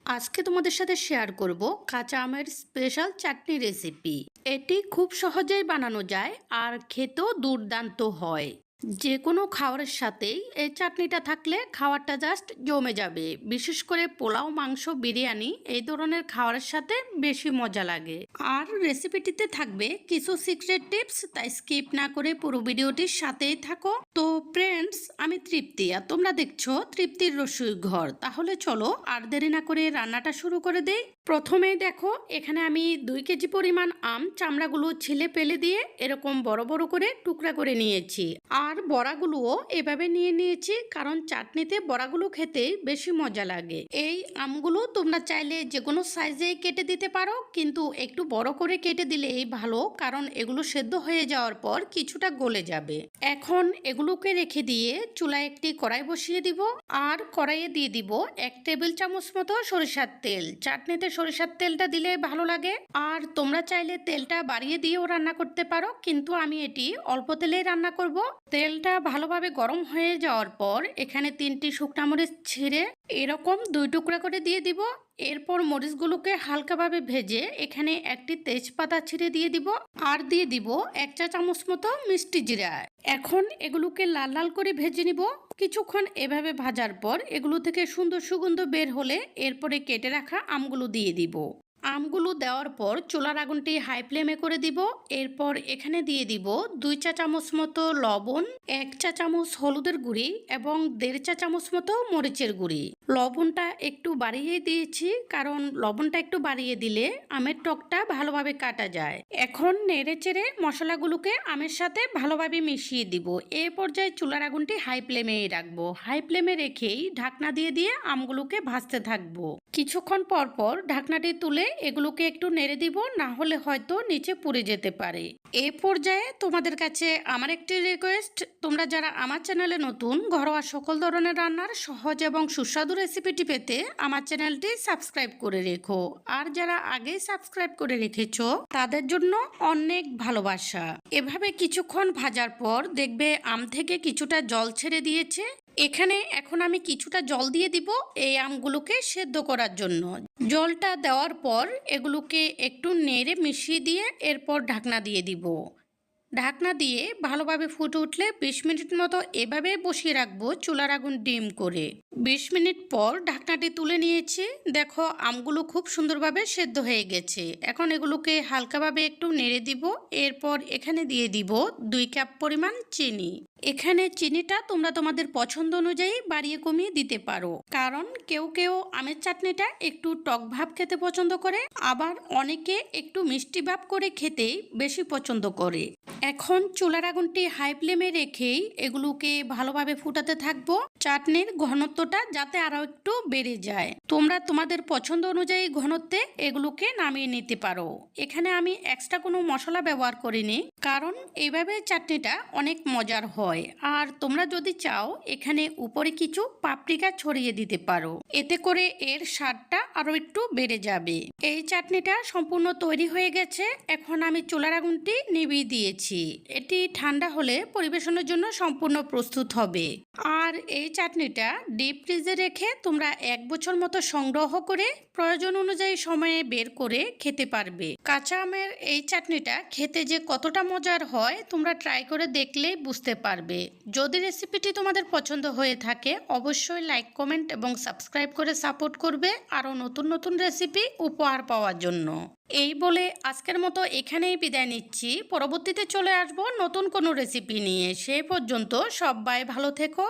আজকে তোমাদের সাথে শেয়ার করব কাঁচা আমের স্পেশাল চাটনি রেসিপি। এটি খুব সহজেই বানানো যায় আর খেতেও দুর্দান্ত হয়। যে কোনো খাবারের সাথেই এই চাটনিটা থাকলে খাবারটা জাস্ট জমে যাবে। বিশেষ করে পোলাও, মাংস, বিরিয়ানি এই ধরনের খাবারের সাথে বেশি মজা লাগে। আর রেসিপিটিতে থাকবে কিছু সিক্রেট টিপস, তাই স্কিপ না করে পুরো ভিডিওটির সাথেই থাকো। তো ফ্রেন্ডস, আমি তৃপ্তি আর তোমরা দেখছো তৃপ্তির রসুই ঘর। তাহলে চলো আর দেরি না করে রান্নাটা শুরু করে দেই। প্রথমেই দেখো, এখানে আমি 2 কেজি পরিমাণ আম চামড়াগুলো ছিলে ফেলে দিয়ে এরকম বড় বড় করে টুকরা করে নিয়েছি। আর বড়াগুলোও এভাবে নিয়ে নিয়েছি, কারণ চাটনিতে বড়াগুলো খেতে বেশি মজা লাগে। এই আমগুলো তোমরা চাইলে যে কোনো সাইজে কেটে দিতে পারো, কিন্তু একটু বড় করে কেটে দিলেই ভালো, কারণ এগুলো সেদ্ধ হয়ে যাওয়ার পর কিছুটা গলে যাবে। এখন এগুলোকে রেখে দিয়ে চুলায় একটি কড়াই বসিয়ে দিব। আর কড়াইয়ে দিয়ে দিব 1 টেবিল চামচ মতো সরিষার তেল। চাটনিতে সরিষার তেলটা দিলে ভালো লাগে। আর তোমরা চাইলে তেলটা বাড়িয়ে দিয়েও রান্না করতে পারো, কিন্তু আমি এটি অল্প তেলেই রান্না করব। তেলটা ভালোভাবে গরম হয়ে যাওয়ার পর এখানে 3টি শুকনা মরিচ ছিঁড়ে এরকম 2 টুকরা করে দিয়ে দিব। এরপর মরিচগুলোকে হালকাভাবে ভেজে এখানে একটি তেজপাতা ছিঁড়ে দিয়ে দিব। আর দিয়ে দিব 1 চা চামচ মতো মিষ্টি জিরা। এখন এগুলোকে লাল লাল করে ভেজে নিব। কিছুক্ষণ এভাবে ভাজার পর এগুলো থেকে সুন্দর সুগন্ধ বের হলে এরপরে কেটে রাখা আমগুলো দিয়ে দিব। আমগুলো দেওয়ার পর চুলার আগুনটি হাই ফ্লেমে করে দিব। এরপর এখানে দিয়ে দিব 2 চা চামচ মতো লবণ, 1 চা চামচ হলুদের গুঁড়ি এবং 1.5 চা চামচ মতো মরিচের গুঁড়ি। লবণটা একটু বাড়িয়ে দিয়েছি, কারণ লবণটা একটু বাড়িয়ে দিলে আমের টকটা ভালোভাবে কাটা যায়। এখন নেড়ে চেড়ে মশলাগুলোকে আমের সাথে ভালোভাবে মিশিয়ে দিব। এই পর্যায়ে চুলার আগুনটি হাই ফ্লেমেই রাখবো। হাই ফ্লেমে রেখেই ঢাকনা দিয়ে দিয়ে আমগুলোকে ভাজতে থাকবো। কিছুক্ষণ পর পর ঢাকনাটি তুলে এগুলোকে একটু নেড়ে দিব, না হলে হয়তো নিচে পুড়ে যেতে পারে। এই পর্যায়ে তোমাদের কাছে আমার একটি রিকোয়েস্ট, তোমরা যারা আমার চ্যানেলে নতুন, ঘরোয়া সকল ধরনের রান্নার সহজ এবং সুস্বাদু রেসিপিটি পেতে আমার চ্যানেলটি সাবস্ক্রাইব করে রেখো। আর যারা আগেই সাবস্ক্রাইব করে রেখেছো তাদের জন্য অনেক ভালোবাসা। এভাবে কিছুক্ষণ ভাজার পর দেখবে আম থেকে কিছুটা জল ছেড়ে দিয়েছে। এখানে এখন আমি কিছুটা জল দিয়ে দিব এই আমগুলোকে সেদ্ধ করার জন্য। জলটা দেওয়ার পর এগুলোকে একটু নেড়ে মিশিয়ে দিয়ে এরপর ঢাকনা দিয়ে দিব। ঢাকনা দিয়ে ভালোভাবে ফুটে উঠলে 20 মিনিট মতো এভাবে বসিয়ে রাখবো চুলার আগুন ডিম করে। 20 মিনিট পর ঢাকনাটি তুলে নিয়েছি। দেখো আমগুলো খুব সুন্দরভাবে সেদ্ধ হয়ে গেছে। এখন এগুলোকে হালকাভাবে একটু নেড়ে দিব। এরপর এখানে দিয়ে দিব 2 কাপ পরিমাণ চিনি। এখানে চিনিটা তোমরা তোমাদের পছন্দ অনুযায়ী বাড়িয়ে কমিয়ে দিতে পারো, কারণ কেউ কেউ আমের চাটনিটা একটু টক ভাব খেতে পছন্দ করে, আবার অনেকে একটু মিষ্টি ভাব করে খেতেই বেশি পছন্দ করে। এখন চুলার আগুনটি হাই ফ্লেমে রেখেই এগুলোকে ভালোভাবে ফুটাতে থাকবো, চাটনির ঘনত্বটা যাতে আরো একটু বেড়ে যায়। তোমরা তোমাদের পছন্দ অনুযায়ী ঘনত্বে এগুলোকে নামিয়ে নিতে পারো। এখানে আমি এক্সট্রা কোনো মশলা ব্যবহার করিনি, কারণ এইভাবে চাটনিটা অনেক মজার হয়। আর তোমরা যদি চাও এখানে উপরে কিছু পাপরিকা ছড়িয়ে দিতে পারো, এতে করে এর স্বাদটা আরো একটু বেড়ে যাবে। এই চাটনিটা সম্পূর্ণ তৈরি হয়ে গেছে। এখন আমি চুলার আগুনটি নিভিয়ে দিয়েছি। এটি ঠান্ডা হলে পরিবেশনের জন্য সম্পূর্ণ প্রস্তুত হবে। আর এই চাটনিটা ডিপ ফ্রিজে রেখে তোমরা 1 বছর মতো সংগ্রহ করে প্রয়োজন অনুযায়ী সময়ে বের করে খেতে পারবে। কাঁচা আমের এই চাটনিটা খেতে যে কতটা মজার হয় তোমরা ট্রাই করে দেখলেই বুঝতে পারবে। যদি রেসিপিটি তোমাদের পছন্দ হয়ে থাকে অবশ্যই লাইক, কমেন্ট এবং সাবস্ক্রাইব করে সাপোর্ট করবে আরও নতুন নতুন রেসিপি উপহার পাওয়ার জন্য। এই বলে আজকের মতো এখানেই বিদায় নিচ্ছি। পরবর্তীতে চলে আসবো নতুন কোনো রেসিপি নিয়ে। সেই পর্যন্ত সবাই ভালো থেকো।